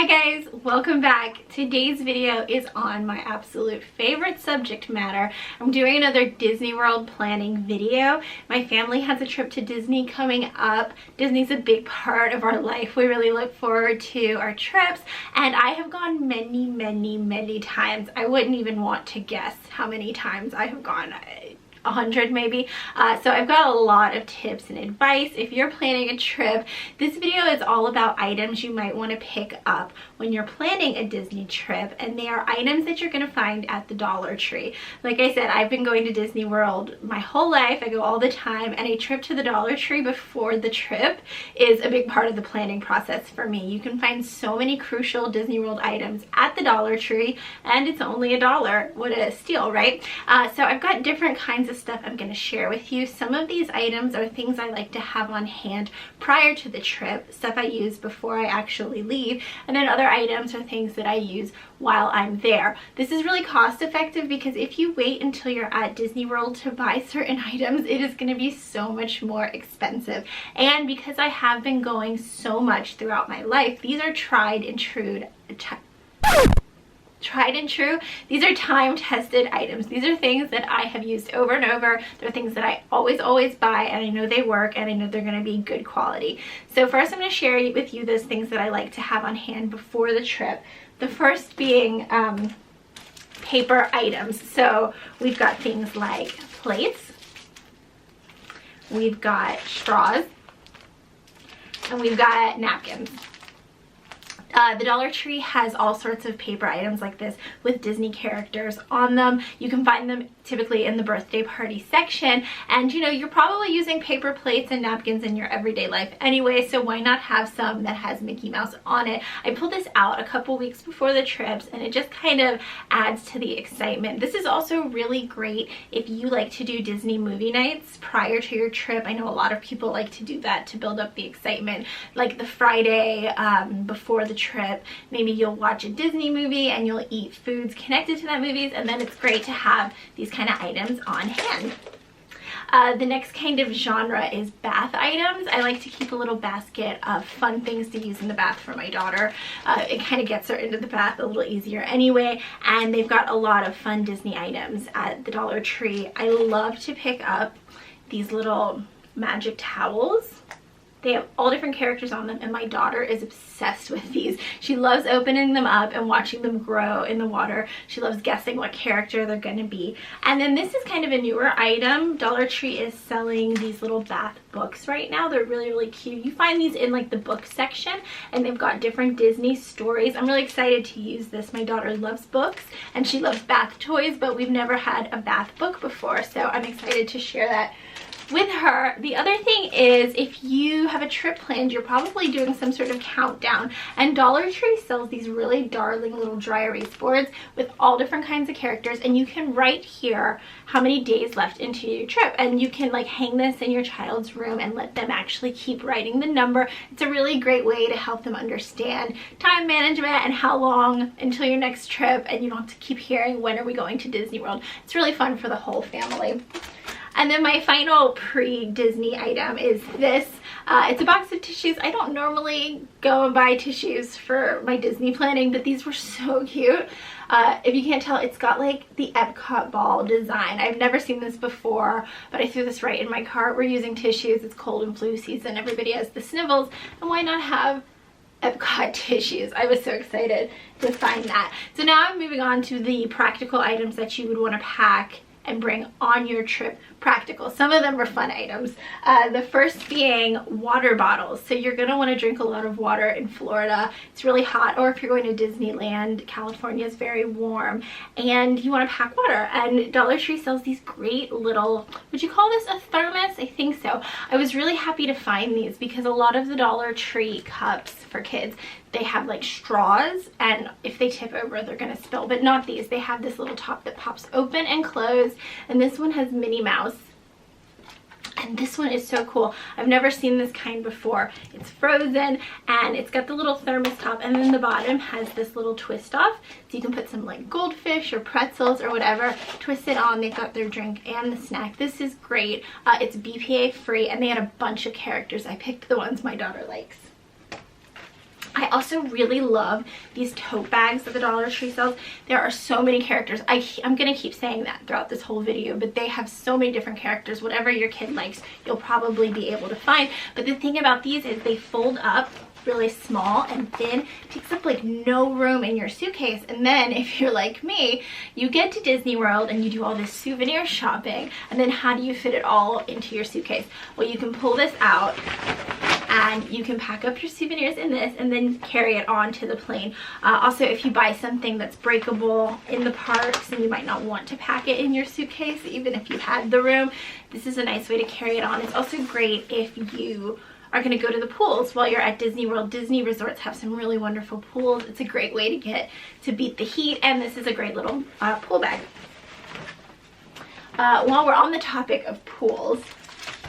guys, welcome back. Today's video is on my absolute favorite subject matter. I'm doing another Disney World planning video. My family has a trip to Disney coming up. Disney's a big part of our life. We really look forward to our trips, and I have gone many times. I wouldn't even want to guess how many times I have gone. 100 maybe. So I've got a lot of tips and advice if you're planning a trip. This video is all about items you might want to pick up when you're planning a Disney trip, and they are items that you're going to find at the Dollar Tree. Like I said, I've been going to Disney World my whole life. I go all the time, and a trip to the Dollar Tree before the trip is a big part of the planning process for me. You can find so many crucial Disney World items at the Dollar Tree, and it's only $1. What a steal, right? So I've got different kinds of stuff I'm going to share with you. Some of these items are things I like to have on hand prior to the trip, stuff I use before I actually leave, and then other items are things that I use while I'm there. This is really cost effective because if you wait until you're at Disney World to buy certain items, it is going to be so much more expensive. And because I have been going so much throughout my life, these are tried and true. These are time-tested items. These are things that I have used over and over. They're things that I always buy, and I know they work, and I know they're going to be good quality. So first I'm going to share with you those things that I like to have on hand before the trip. The first being paper items. So we've got things like plates, we've got straws, and we've got napkins. The Dollar Tree has all sorts of paper items like this with Disney characters on them. You can find them typically in the birthday party section, and you know, you're probably using paper plates and napkins in your everyday life anyway, so why not have some that has Mickey Mouse on it? I pulled this out a couple weeks before the trips, and it just kind of adds to the excitement. This is also really great if you like to do Disney movie nights prior to your trip. I know a lot of people like to do that to build up the excitement, like the Friday before the trip. Maybe you'll watch a Disney movie and you'll eat foods connected to that movie, and then it's great to have these kind of items on hand. The next kind of genre is bath items. I like to keep a little basket of fun things to use in the bath for my daughter. It kind of gets her into the bath a little easier anyway, and they've got a lot of fun Disney items at the Dollar Tree. I love to pick up these little magic towels. They have all different characters on them, and my daughter is obsessed with these. She loves opening them up and watching them grow in the water. She loves guessing what character they're going to be. And then this is kind of a newer item. Dollar Tree is selling these little bath books right now. They're really cute. You find these in like the book section, and they've got different Disney stories. I'm really excited to use this. My daughter loves books and she loves bath toys, but we've never had a bath book before, so I'm excited to share that with her. The other thing is, if you have a trip planned, you're probably doing some sort of countdown, and Dollar Tree sells these really darling little dry erase boards with all different kinds of characters, and you can write here how many days left into your trip, and you can like hang this in your child's room and let them actually keep writing the number. It's a really great way to help them understand time management and how long until your next trip, and you don't have to keep hearing when are we going to Disney World. It's really fun for the whole family. And then my final pre-Disney item is this. It's a box of tissues. I don't normally go and buy tissues for my Disney planning, but these were so cute. If you can't tell, it's got like the Epcot ball design. I've never seen this before, but I threw this right in my cart. We're using tissues. It's cold and flu season. Everybody has the snivels, and why not have Epcot tissues? I was so excited to find that. So now I'm moving on to the practical items that you would want to pack and bring on your trip. Practical. Some of them are fun items. The first being water bottles. So you're going to want to drink a lot of water in Florida. It's really hot, or if you're going to Disneyland, California is very warm, and you want to pack water. And Dollar Tree sells these great little, would you call this a thermos? I think so. I was really happy to find these because a lot of the Dollar Tree cups for kids, they have like straws, and if they tip over they're gonna spill, but not these. They have this little top that pops open and closed, and this one has Minnie Mouse. And this one is so cool. I've never seen this kind before. It's frozen, and it's got the little thermos top, and then the bottom has this little twist off, so you can put some like goldfish or pretzels or whatever, twist it on. They've got their drink and the snack. This is great. It's BPA free, and they had a bunch of characters. I picked the ones my daughter likes. I also really love these tote bags that the Dollar Tree sells. There are so many characters. I'm going to keep saying that throughout this whole video, but they have so many different characters. Whatever your kid likes, you'll probably be able to find. But the thing about these is they fold up really small and thin. It takes up like no room in your suitcase. And then if you're like me, you get to Disney World and you do all this souvenir shopping, and then how do you fit it all into your suitcase? Well, you can pull this out and you can pack up your souvenirs in this and then carry it on to the plane. Also, if you buy something that's breakable in the parks and you might not want to pack it in your suitcase, even if you had the room, this is a nice way to carry it on. It's also great if you are going to go to the pools while you're at Disney World. Disney resorts have some really wonderful pools. It's a great way to beat the heat, and this is a great little pool bag. While we're on the topic of pools,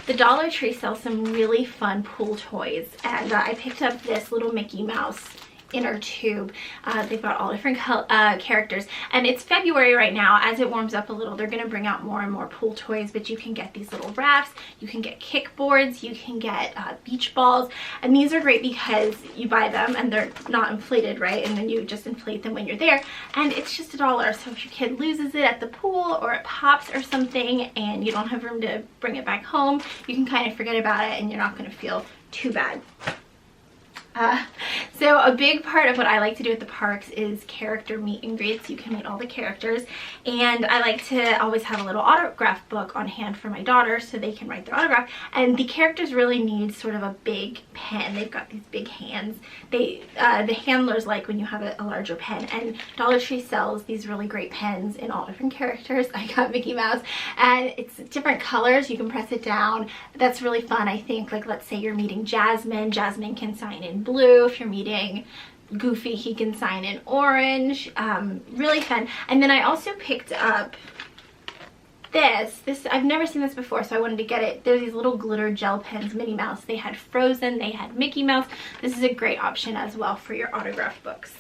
the Dollar Tree sells some really fun pool toys, and I picked up this little Mickey Mouse inner tube. They've got all different characters, and it's February right now. As it warms up a little, they're going to bring out more and more pool toys, but you can get these little rafts, you can get kickboards, you can get beach balls, and these are great because you buy them and they're not inflated, right? And then you just inflate them when you're there, and it's just $1. So if your kid loses it at the pool or it pops or something and you don't have room to bring it back home, you can kind of forget about it and you're not going to feel too bad. So a big part of what I like to do at the parks is character meet and greets. You can meet all the characters, and I like to always have a little autograph book on hand for my daughter so they can write their autograph. And the characters really need sort of a big pen. They've got these big hands. The handlers like when you have a larger pen, and Dollar Tree sells these really great pens in all different characters. I got Mickey Mouse, and it's different colors. You can press it down. That's really fun. I think, like, let's say you're meeting Jasmine. Jasmine can sign in blue. If you're meeting Goofy, he can sign in orange. Really fun. And then I also picked up this I've never seen this before, so I wanted to get it. There's these little glitter gel pens, Minnie Mouse. They had Frozen, they had Mickey Mouse. This is a great option as well for your autograph books.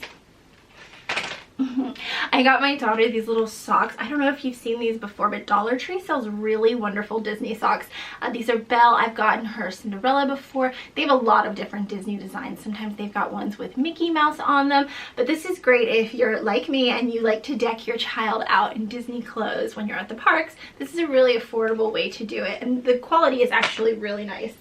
I got my daughter these little socks. I don't know if you've seen these before, but Dollar Tree sells really wonderful Disney socks. These are Belle. I've gotten her Cinderella before. They have a lot of different Disney designs. Sometimes they've got ones with Mickey Mouse on them, but this is great if you're like me and you like to deck your child out in Disney clothes when you're at the parks. This is a really affordable way to do it, and the quality is actually really nice.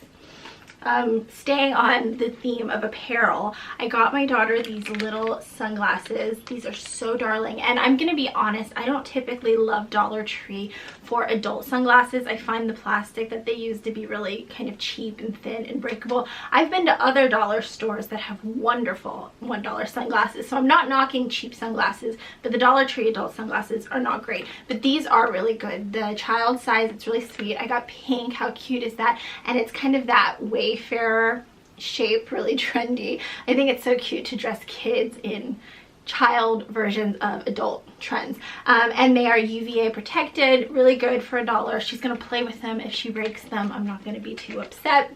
Staying on the theme of apparel, I got my daughter these little sunglasses. These are so darling, and I'm gonna be honest, I don't typically love Dollar Tree for adult sunglasses. I find the plastic that they use to be really kind of cheap and thin and breakable. I've been to other dollar stores that have wonderful $1 sunglasses, so I'm not knocking cheap sunglasses, but the Dollar Tree adult sunglasses are not great. But these are really good. The child size, it's really sweet. I got pink. How cute is that? And it's kind of that Wayfarer shape, really trendy. I think it's so cute to dress kids in child versions of adult trends. And they are UVA protected, really good for $1. She's gonna play with them. If she breaks them, I'm not gonna be too upset.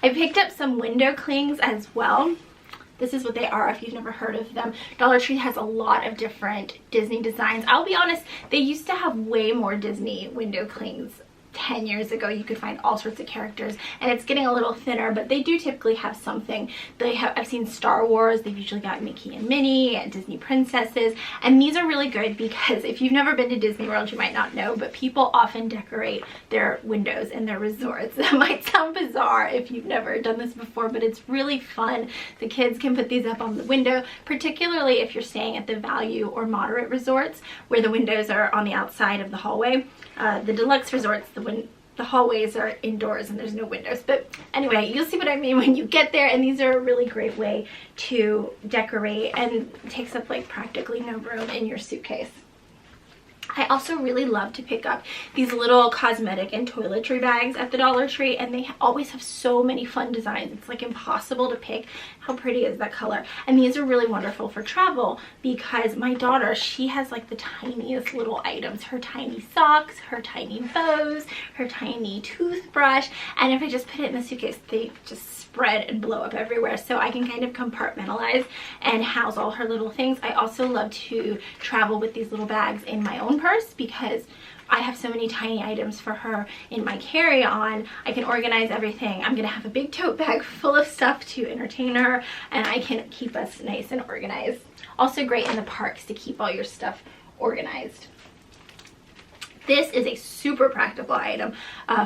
I picked up some window clings as well. This is what they are if you've never heard of them. Dollar Tree has a lot of different Disney designs. I'll be honest, they used to have way more Disney window clings 10 years ago. You could find all sorts of characters, and it's getting a little thinner, but they do typically have something. I've seen Star Wars. They've usually got Mickey and Minnie and Disney princesses, and these are really good because if you've never been to Disney World, you might not know, but people often decorate their windows in their resorts. That might sound bizarre if you've never done this before, but it's really fun. The kids can put these up on the window, particularly if you're staying at the value or moderate resorts where the windows are on the outside of the hallway. The deluxe resorts, the hallways are indoors and there's no windows. But anyway, you'll see what I mean when you get there, and these are a really great way to decorate, and it takes up like practically no room in your suitcase. I also really love to pick up these little cosmetic and toiletry bags at the Dollar Tree, and they always have so many fun designs. It's like impossible to pick. How pretty is that color? And these are really wonderful for travel because my daughter, she has like the tiniest little items. Her tiny socks, her tiny bows, her tiny toothbrush, and if I just put it in the suitcase, they just spread and blow up everywhere. So I can kind of compartmentalize and house all her little things. I also love to travel with these little bags in my own purse because I have so many tiny items for her in my carry-on. I can organize everything. I'm gonna have a big tote bag full of stuff to entertain her, and I can keep us nice and organized. Also great in the parks to keep all your stuff organized. This is a super practical item.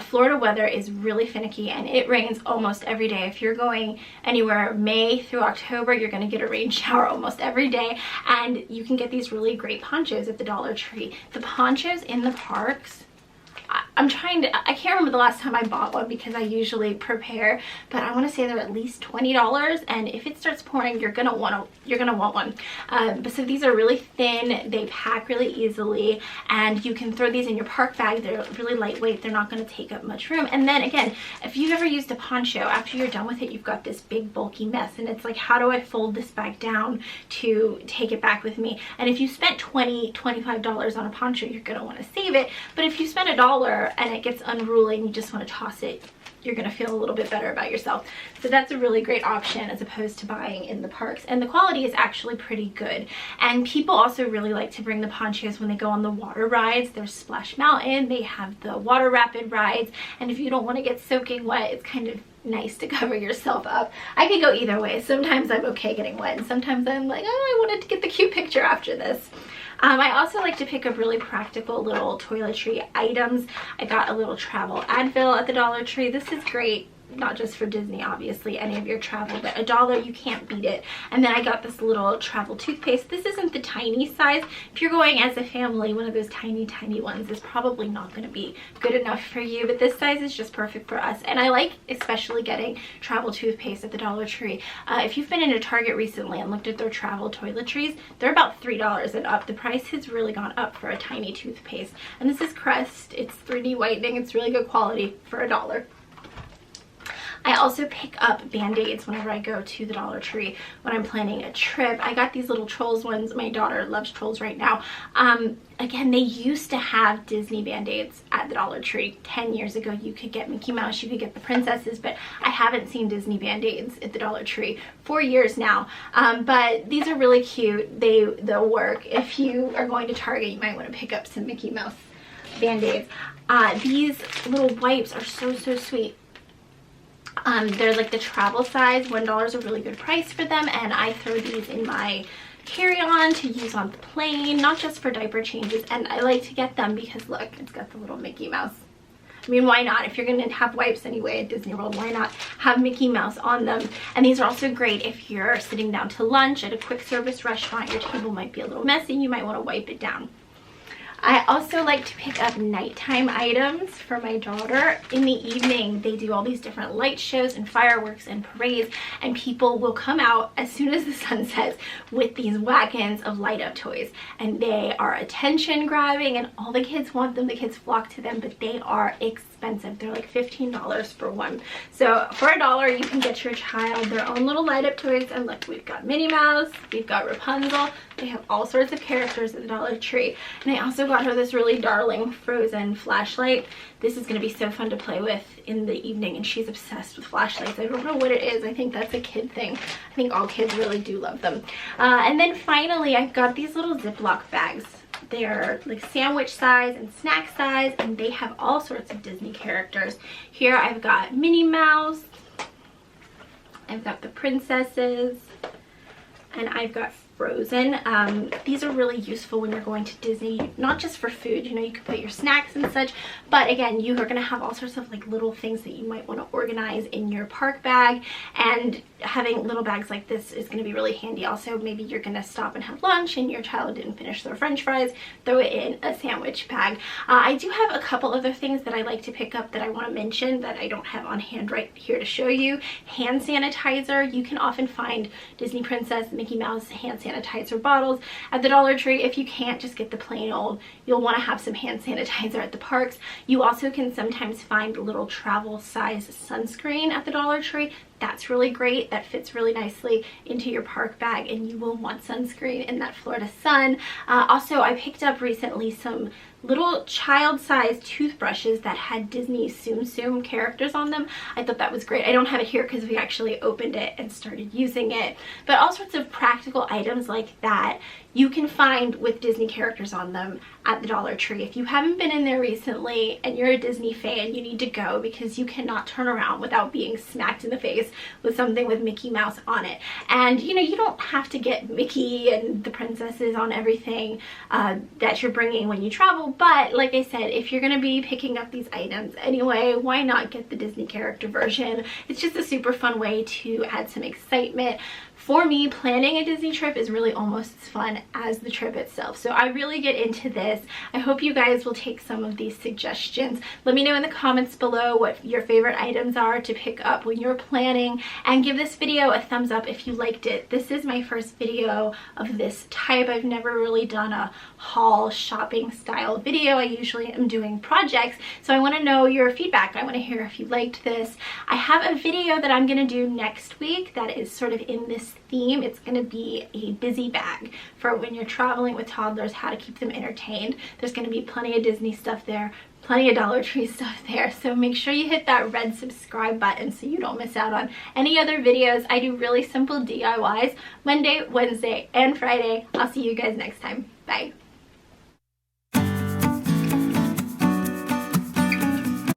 Florida weather is really finicky and it rains almost every day. If you're going anywhere May through October, you're gonna get a rain shower almost every day, and you can get these really great ponchos at the Dollar Tree. The ponchos in the parks, I can't remember the last time I bought one because I usually prepare, but I want to say they're at least $20, and if it starts pouring, you're gonna want one. But so these are really thin, they pack really easily, and you can throw these in your park bag. They're really lightweight, they're not going to take up much room. And then again, if you've ever used a poncho, after you're done with it, you've got this big bulky mess, and it's like, how do I fold this bag down to take it back with me? And if you spent $25 on a poncho, you're gonna want to save it. But if you spend $1 and it gets unruly and you just want to toss it, you're going to feel a little bit better about yourself. So that's a really great option as opposed to buying in the parks, and the quality is actually pretty good. And people also really like to bring the ponchos when they go on the water rides. There's Splash Mountain, they have the water rapid rides, and if you don't want to get soaking wet, it's kind of nice to cover yourself up. I can go either way. Sometimes I'm okay getting wet, and sometimes I'm like, oh, I wanted to get the cute picture after this. I also like to pick up really practical little toiletry items. I got a little travel Advil at the Dollar Tree. This is great, not just for Disney, obviously, any of your travel, but $1, you can't beat it. And then I got this little travel toothpaste. This isn't the tiny size. If you're going as a family, one of those tiny ones is probably not going to be good enough for you, but this size is just perfect for us. And I like especially getting travel toothpaste at the Dollar Tree. If you've been into Target recently and looked at their travel toiletries, they're about $3 and up. The price has really gone up for a tiny toothpaste. And this is Crest. It's 3D whitening. It's really good quality for $1. I also pick up Band-Aids whenever I go to the Dollar Tree when I'm planning a trip. I got these little Trolls ones. My daughter loves Trolls right now. Again, they used to have Disney Band-Aids at the Dollar Tree. 10 years ago, you could get Mickey Mouse, you could get the princesses, but I haven't seen Disney Band-Aids at the Dollar Tree for years now. But these are really cute. They'll work. If you are going to Target, you might want to pick up some Mickey Mouse Band-Aids. These little wipes are so sweet. They're like the travel size. $1 is a really good price for them, and I throw these in my carry-on to use on the plane, not just for diaper changes. And I like to get them because look, it's got the little Mickey Mouse. I mean, why not? If you're going to have wipes anyway at Disney World, why not have Mickey Mouse on them? And these are also great if you're sitting down to lunch at a quick service restaurant. Your table might be a little messy, you might want to wipe it down. I also like to pick up nighttime items for my daughter. In the evening, they do all these different light shows and fireworks and parades, and people will come out as soon as the sun sets with these wagons of light up toys, and they are attention grabbing and all the kids want them. The kids flock to them, but they are expensive. They're like $15 for one. So for $1, you can get your child their own little light up toys. And look, we've got Minnie Mouse, we've got Rapunzel. They have all sorts of characters at the Dollar Tree. And I also got her this really darling Frozen flashlight. This is going to be so fun to play with in the evening, and she's obsessed with flashlights. I don't know what it is. I think that's a kid thing. I think all kids really do love them. And then finally, I've got these little Ziploc bags. They're like sandwich size and snack size, and they have all sorts of Disney characters. Here I've got Minnie Mouse, I've got the princesses, and I've got Frozen. These are really useful when you're going to Disney, not just for food, you know, you can put your snacks and such, but again, you are going to have all sorts of like little things that you might want to organize in your park bag, and having little bags like this is going to be really handy. Also, maybe you're going to stop and have lunch and your child didn't finish their french fries, throw it in a sandwich bag. I do have a couple other things that I like to pick up that I want to mention that I don't have on hand right here to show you. Hand sanitizer. You can often find Disney Princess, Mickey Mouse hand sanitizer bottles at the Dollar Tree. If you can't, just get the plain old. You'll want to have some hand sanitizer at the parks. You also can sometimes find little travel size sunscreen at the Dollar Tree. That's really great. That fits really nicely into your park bag, and you will want sunscreen in that Florida sun. Also, I picked up recently some little child-sized toothbrushes that had Disney Tsum Tsum characters on them. I thought that was great. I don't have it here because we actually opened it and started using it. But all sorts of practical items like that you can find with Disney characters on them at the Dollar Tree. If you haven't been in there recently and you're a Disney fan, you need to go because you cannot turn around without being smacked in the face with something with Mickey Mouse on it. And you know, you don't have to get Mickey and the princesses on everything that you're bringing when you travel, but like I said, if you're going to be picking up these items anyway, why not get the Disney character version? It's just a super fun way to add some excitement. For me, planning a Disney trip is really almost as fun as the trip itself. So I really get into this. I hope you guys will take some of these suggestions. Let me know in the comments below what your favorite items are to pick up when you're planning, and give this video a thumbs up if you liked it. This is my first video of this type. I've never really done a haul shopping style video. I usually am doing projects, so I want to know your feedback. I want to hear if you liked this. I have a video that I'm going to do next week that is sort of in this theme. It's going to be a busy bag for when you're traveling with toddlers, how to keep them entertained. There's going to be plenty of Disney stuff there, plenty of Dollar Tree stuff there, so make sure you hit that red subscribe button so you don't miss out on any other videos. I do really simple DIYs Monday, Wednesday, and Friday. I'll see you guys next time. Bye.